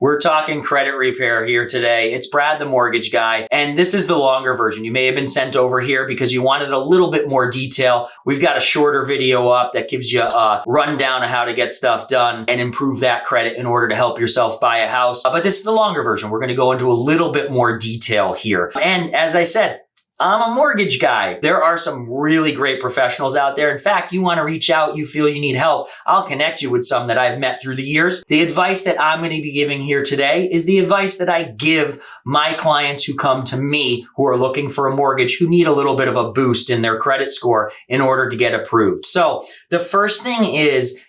We're talking credit repair here today. It's Brad, the mortgage guy, and this is the longer version. You may have been sent over here because you wanted a little bit more detail. We've got a shorter video up that gives you a rundown of how to get stuff done and improve that credit in order to help yourself buy a house. But this is the longer version. We're going to go into a little bit more detail here. And as I said, I'm a mortgage guy. There are some really great professionals out there. In fact, you want to reach out, you feel you need help, I'll connect you with some that I've met through the years. The advice that I'm going to be giving here today is the advice that I give my clients who come to me who are looking for a mortgage, who need a little bit of a boost in their credit score in order to get approved. So the first thing is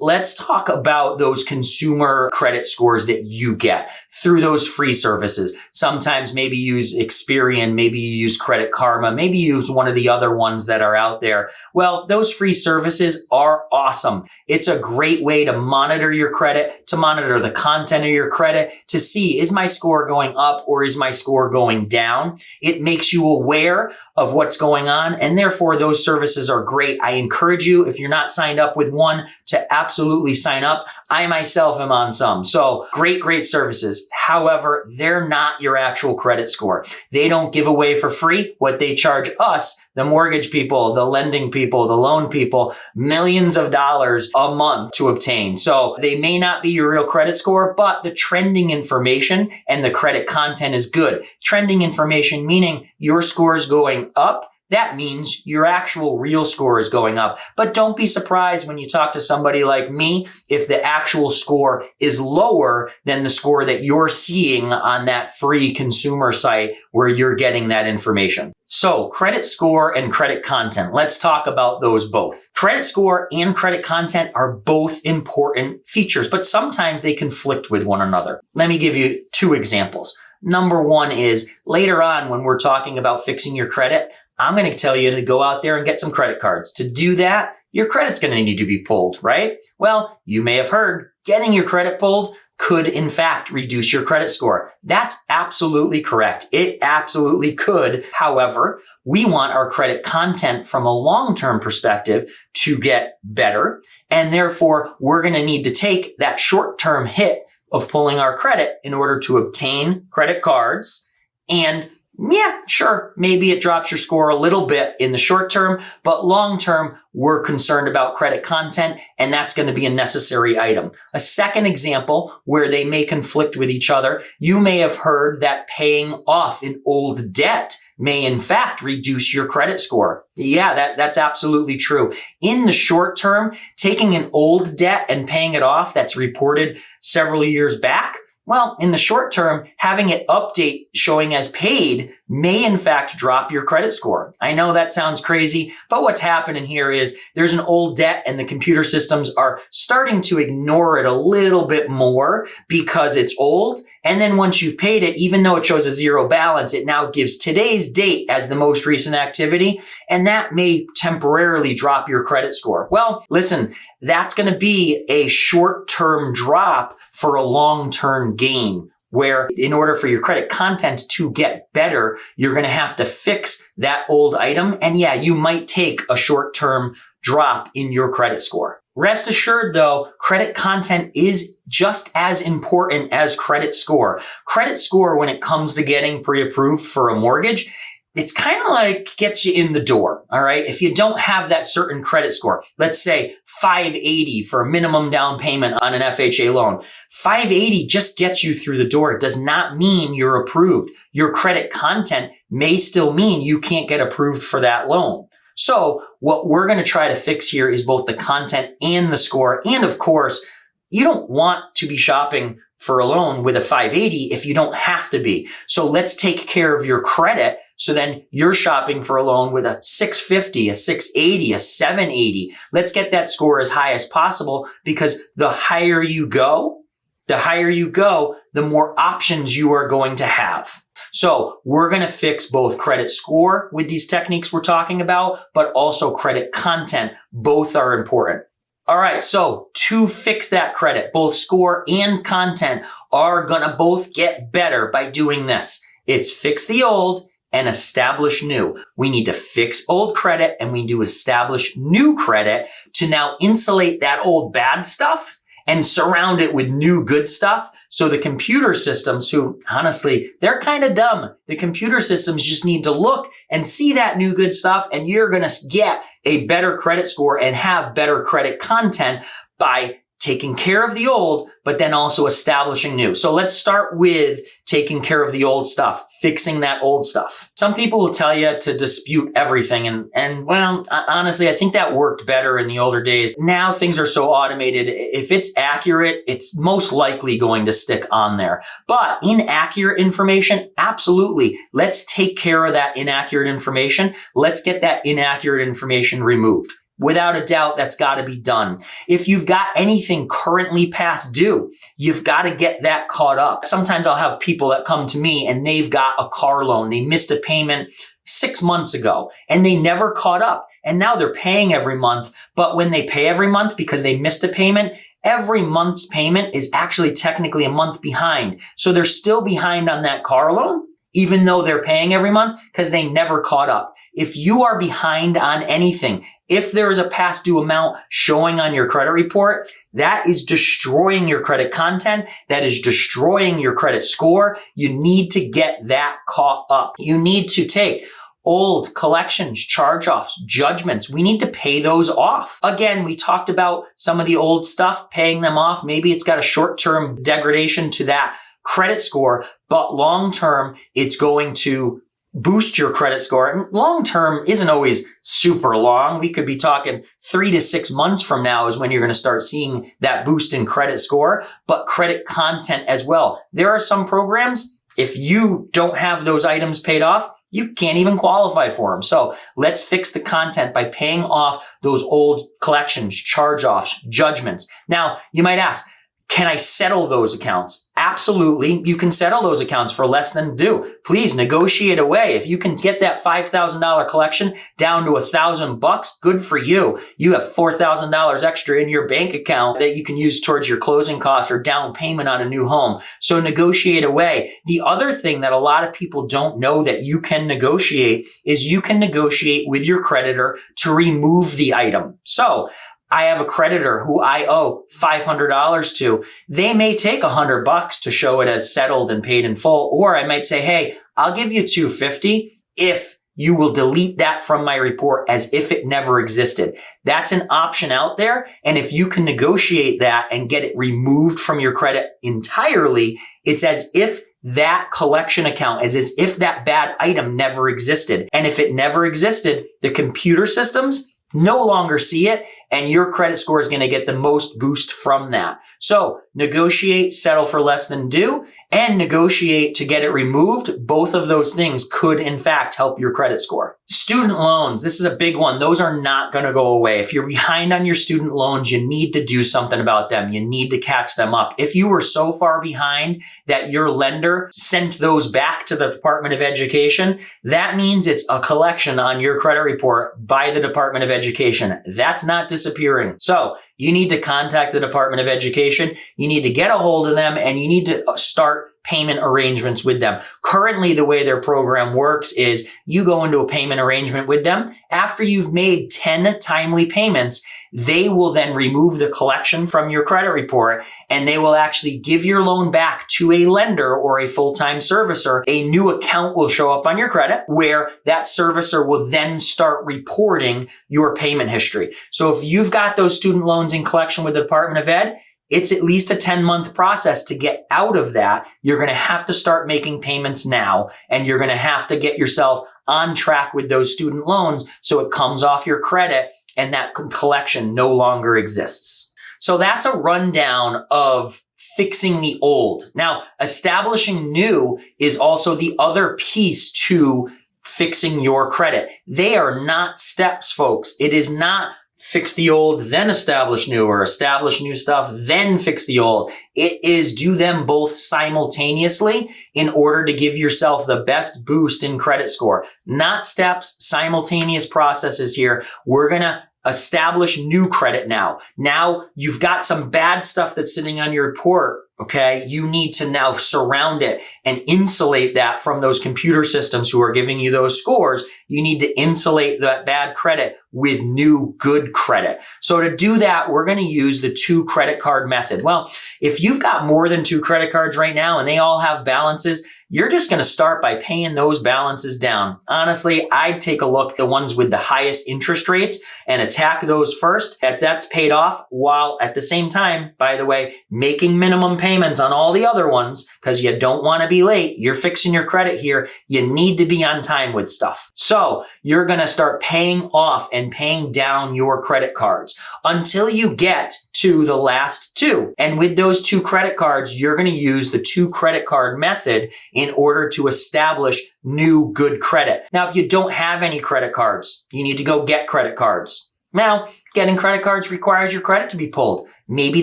let's talk about those consumer credit scores that you get through those free services. Sometimes maybe use Experian, maybe you use Credit Karma, maybe use one of the other ones that are out there. Well, those free services are awesome. It's a great way to monitor your credit, to monitor the content of your credit, to see, is my score going up or is my score going down? It makes you aware of what's going on, and therefore those services are great. I encourage you, if you're not signed up with one, to absolutely sign up. I myself am on some. So great services. However, they're not your actual credit score. They don't give away for free what they charge us, the mortgage people, the lending people, the loan people, millions of dollars a month to obtain. So they may not be your real credit score, but the trending information and the credit content is good. Trending information meaning your score is going up. That means your actual real score is going up. But don't be surprised when you talk to somebody like me if the actual score is lower than the score that you're seeing on that free consumer site where you're getting that information. So credit score and credit content, let's talk about those both. Credit score and credit content are both important features, but sometimes they conflict with one another. Let me give you two examples. Number one is later on when we're talking about fixing your credit, I'm going to tell you to go out there and get some credit cards. To do that, your credit's going to need to be pulled, right? Well, you may have heard getting your credit pulled could in fact reduce your credit score. That's absolutely correct. It absolutely could. However, we want our credit content from a long-term perspective to get better. And therefore, we're going to need to take that short-term hit of pulling our credit in order to obtain credit cards. And yeah, sure, maybe it drops your score a little bit in the short term, but long term, we're concerned about credit content, and that's going to be a necessary item. A second example where they may conflict with each other, you may have heard that paying off an old debt may in fact reduce your credit score. Yeah, that's absolutely true. In the short term, taking an old debt and paying it off that's reported several years back, well, in the short term, having it update showing as paid may in fact drop your credit score. I know that sounds crazy, but what's happening here is there's an old debt and the computer systems are starting to ignore it a little bit more because it's old. And then once you've paid it, even though it shows a zero balance, it now gives today's date as the most recent activity. And that may temporarily drop your credit score. Well, listen, that's going to be a short-term drop for a long-term gain, where in order for your credit content to get better, you're going to have to fix that old item. And yeah, you might take a short-term drop in your credit score. Rest assured though, credit content is just as important as credit score. Credit score, when it comes to getting pre-approved for a mortgage, it's kind of like gets you in the door, all right? If you don't have that certain credit score, let's say 580 for a minimum down payment on an FHA loan, 580 just gets you through the door. It does not mean you're approved. Your credit content may still mean you can't get approved for that loan. So what we're going to try to fix here is both the content and the score. And of course, you don't want to be shopping for a loan with a 580 if you don't have to be. So let's take care of your credit. So then you're shopping for a loan with a 650, a 680, a 780. Let's get that score as high as possible, because the higher you go, the more options you are going to have. So we're going to fix both credit score with these techniques we're talking about, but also credit content. Both are important. All right, so to fix that credit, both score and content are going to both get better by doing this. It's fix the old and establish new. We need to fix old credit and we need to establish new credit to now insulate that old bad stuff and surround it with new good stuff So the computer systems, who honestly, they're kind of dumb. The computer systems just need to look and see that new good stuff, and you're going to get a better credit score and have better credit content by taking care of the old, but then also establishing new. So let's start with taking care of the old stuff, fixing that old stuff. Some people will tell you to dispute everything. And well, honestly, I think that worked better in the older days. Now things are so automated. If it's accurate, it's most likely going to stick on there. But inaccurate information, absolutely. Let's take care of that inaccurate information. Let's get that inaccurate information removed. Without a doubt, that's got to be done. If you've got anything currently past due, you've got to get that caught up. Sometimes I'll have people that come to me and they've got a car loan. They missed a payment 6 months ago and they never caught up. And now they're paying every month. But when they pay every month because they missed a payment, every month's payment is actually technically a month behind. So they're still behind on that car loan, even though they're paying every month, because they never caught up. If you are behind on anything, if there is a past due amount showing on your credit report, that is destroying your credit content. That is destroying your credit score. You need to get that caught up. You need to take old collections, charge-offs, judgments. We need to pay those off. Again, we talked about some of the old stuff, paying them off. Maybe it's got a short-term degradation to that credit score, but long-term, it's going to boost your credit score. And long-term isn't always super long. We could be talking 3 to 6 months from now is when you're going to start seeing that boost in credit score, but credit content as well. There are some programs, if you don't have those items paid off, you can't even qualify for them. So let's fix the content by paying off those old collections, charge-offs, judgments. Now, you might ask, can I settle those accounts? Absolutely. You can settle those accounts for less than due. Please negotiate away. If you can get that $5,000 collection down to $1,000, good for you. You have $4,000 extra in your bank account that you can use towards your closing costs or down payment on a new home. So negotiate away. The other thing that a lot of people don't know that you can negotiate is you can negotiate with your creditor to remove the item. So I have a creditor who I owe $500 to. They may take $100 to show it as settled and paid in full. Or I might say, hey, I'll give you $250 if you will delete that from my report as if it never existed. That's an option out there. And if you can negotiate that and get it removed from your credit entirely, it's as if that collection account is as if that bad item never existed. And if it never existed, the computer systems no longer see it, and your credit score is going to get the most boost from that. So negotiate, settle for less than due, and negotiate to get it removed. Both of those things could, in fact, help your credit score. Student loans. This is a big one. Those are not going to go away. If you're behind on your student loans, you need to do something about them. You need to catch them up. If you were so far behind that your lender sent those back to the Department of Education, that means it's a collection on your credit report by the Department of Education. That's not disappearing. So you need to contact the Department of Education. You need to get a hold of them, and you need to start payment arrangements with them. Currently, the way their program works is you go into a payment arrangement with them. After you've made 10 timely payments, they will then remove the collection from your credit report, and they will actually give your loan back to a lender or a full-time servicer. A new account will show up on your credit where that servicer will then start reporting your payment history. So if you've got those student loans in collection with the Department of Ed, it's at least a 10-month process to get out of that. You're going to have to start making payments now, and you're going to have to get yourself on track with those student loans so it comes off your credit and that collection no longer exists. So that's a rundown of fixing the old. Now, establishing new is also the other piece to fixing your credit. They are not steps, folks. It is not fix the old, then establish new, or establish new stuff, then fix the old. It is do them both simultaneously in order to give yourself the best boost in credit score. Not steps, simultaneous processes here. We're going to establish new credit now. Now you've got some bad stuff that's sitting on your report Okay, you need to now surround it and insulate that from those computer systems who are giving you those scores. You need to insulate that bad credit with new good credit. So to do that, we're going to use the 2 credit card method. Well, if you've got more than 2 credit cards right now and they all have balances, you're just going to start by paying those balances down. Honestly, I'd take a look at the ones with the highest interest rates and attack those first. That's paid off, while at the same time, by the way, making minimum payments on all the other ones, because you don't want to be late. You're fixing your credit here. You need to be on time with stuff. So you're going to start paying off and paying down your credit cards until you get to the last 2. And with those 2 credit cards, you're going to use the 2 credit card method in order to establish new good credit. Now, if you don't have any credit cards, you need to go get credit cards. Now, getting credit cards requires your credit to be pulled. Maybe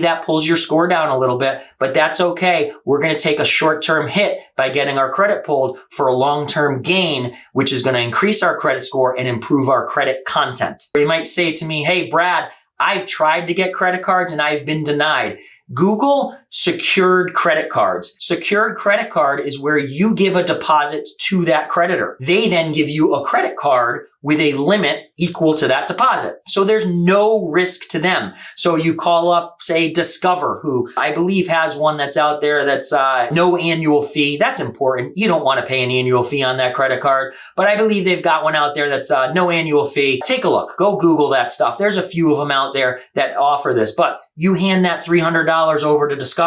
that pulls your score down a little bit, but that's okay. We're going to take a short-term hit by getting our credit pulled for a long-term gain, which is going to increase our credit score and improve our credit content. You might say to me, hey, Brad, I've tried to get credit cards and I've been denied. Google secured credit cards. Secured credit card is where you give a deposit to that creditor. They then give you a credit card with a limit equal to that deposit. So there's no risk to them. So you call up, say, Discover, who I believe has one that's out there that's no annual fee. That's important. You don't want to pay an annual fee on that credit card, but I believe they've got one out there that's no annual fee. Take a look. Go Google that stuff. There's a few of them out there that offer this, but you hand that $300 over to Discover.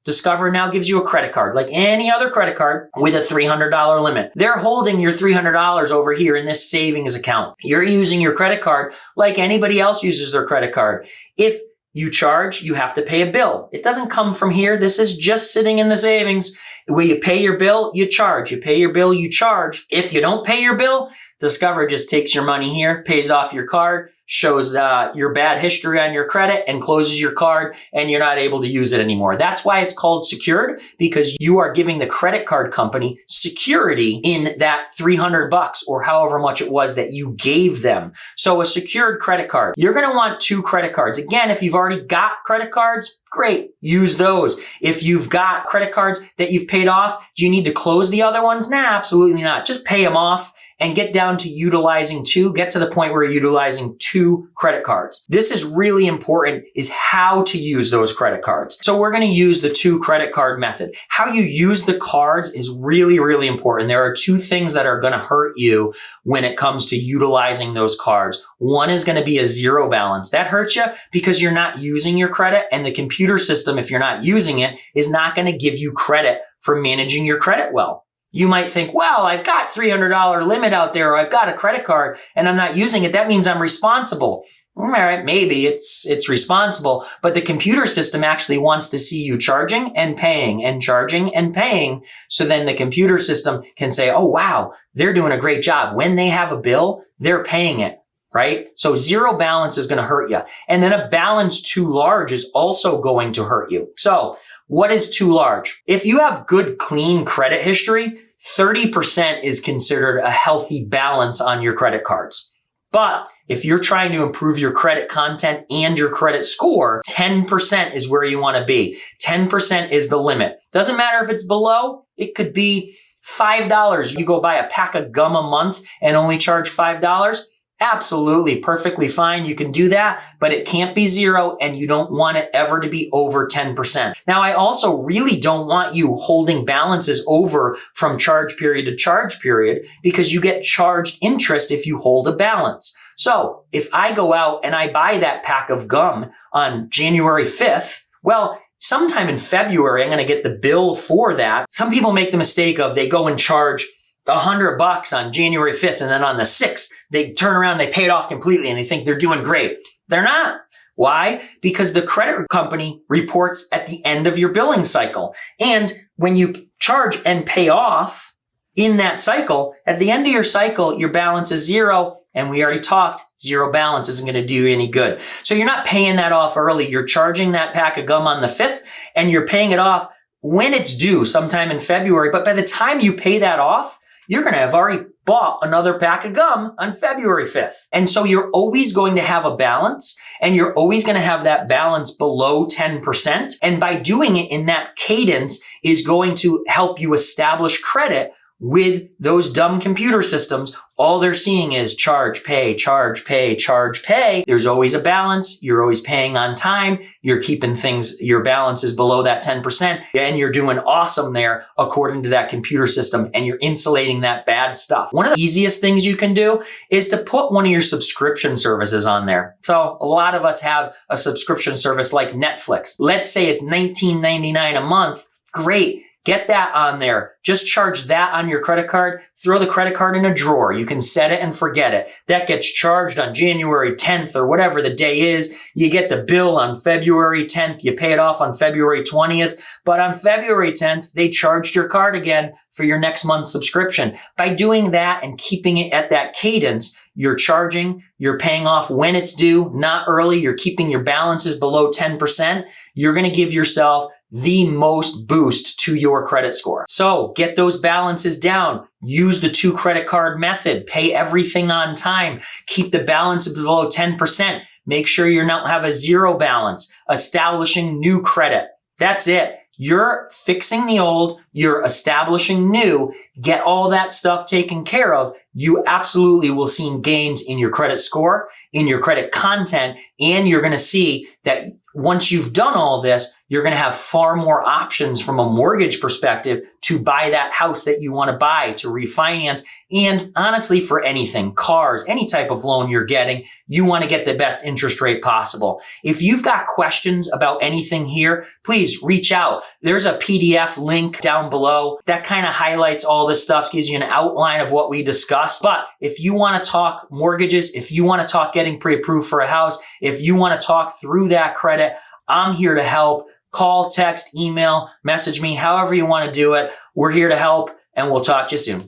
Discover now gives you a credit card like any other credit card with a $300 limit. They're holding your $300 over here in this savings account. You're using your credit card like anybody else uses their credit card. If you charge, you have to pay a bill. It doesn't come from here. This is just sitting in the savings. Where you pay your bill, you charge. You pay your bill, you charge. If you don't pay your bill, Discover just takes your money here, pays off your card, shows your bad history on your credit, and closes your card, and you're not able to use it anymore. That's why it's called secured, because you are giving the credit card company security in that $300 or however much it was that you gave them. So a secured credit card. You're going to want 2 credit cards. Again, if you've already got credit cards, great, use those. If you've got credit cards that you've paid off, do you need to close the other ones? Nah, absolutely not. Just pay them off and get down to utilizing 2, get to the point where you're utilizing 2 credit cards. This is really important, is how to use those credit cards. So we're going to use the 2 credit card method. How you use the cards is really, really important. There are 2 things that are going to hurt you when it comes to utilizing those cards. One is going to be a 0 balance. That hurts you because you're not using your credit, and the computer system, if you're not using it, is not going to give you credit for managing your credit well. You might think, well, I've got $300 limit out there, or I've got a credit card and I'm not using it. That means I'm responsible. All right, maybe it's responsible, but the computer system actually wants to see you charging and paying and charging and paying. So then the computer system can say, oh, wow, they're doing a great job. When they have a bill, they're paying it, right? So 0 balance is going to hurt you. And then a balance too large is also going to hurt you. So what is too large? If you have good, clean credit history, 30% is considered a healthy balance on your credit cards. But if you're trying to improve your credit content and your credit score, 10% is where you want to be. 10% is the limit. Doesn't matter if it's below. It could be $5. You go buy a pack of gum a month and only charge $5. Absolutely, perfectly fine. You can do that, but it can't be 0, and you don't want it ever to be over 10%. Now, I also really don't want you holding balances over from charge period to charge period, because you get charged interest if you hold a balance. So if I go out and I buy that pack of gum on January 5th, well, sometime in February, I'm going to get the bill for that. Some people make the mistake of they go and charge $100 on January 5th, and then on the 6th, they turn around, they pay it off completely, and they think they're doing great. They're not. Why? Because the credit company reports at the end of your billing cycle. And when you charge and pay off in that cycle, at the end of your cycle, your balance is 0. And we already talked, 0 balance isn't going to do you any good. So you're not paying that off early. You're charging that pack of gum on the 5th, and you're paying it off when it's due, sometime in February. But by the time you pay that off, you're going to have already bought another pack of gum on February 5th. And so you're always going to have a balance, and you're always going to have that balance below 10%. And by doing it in that cadence is going to help you establish credit with those dumb computer systems. All they're seeing is charge, pay, charge, pay, charge, pay. There's always a balance. You're always paying on time. You're keeping things, your balance is below that 10%, and you're doing awesome there according to that computer system, and you're insulating that bad stuff. One of the easiest things you can do is to put one of your subscription services on there. So a lot of us have a subscription service like Netflix. Let's say it's $19.99 a month. Great. Get that on there. Just charge that on your credit card. Throw the credit card in a drawer. You can set it and forget it. That gets charged on January 10th or whatever the day is. You get the bill on February 10th. You pay it off on February 20th. But on February 10th, they charged your card again for your next month's subscription. By doing that and keeping it at that cadence, you're charging, you're paying off when it's due, not early. You're keeping your balances below 10%. You're going to give yourself the most boost to your credit score. So get those balances down. Use the 2 credit card method. Pay everything on time. Keep the balance below 10%. Make sure you don't have a zero balance. Establishing new credit. That's it. You're fixing the old, you're establishing new, get all that stuff taken care of. You absolutely will see gains in your credit score, in your credit content, and you're going to see that once you've done all this, you're going to have far more options from a mortgage perspective to buy that house that you want to buy, to refinance, and honestly, for anything, cars, any type of loan you're getting, you want to get the best interest rate possible. If you've got questions about anything here, please reach out. There's a PDF link down below that kind of highlights all this stuff, gives you an outline of what we discussed. But if you want to talk mortgages, if you want to talk getting pre-approved for a house, if you want to talk through that credit, I'm here to help. Call, text, email, message me, however you want to do it. We're here to help, and we'll talk to you soon.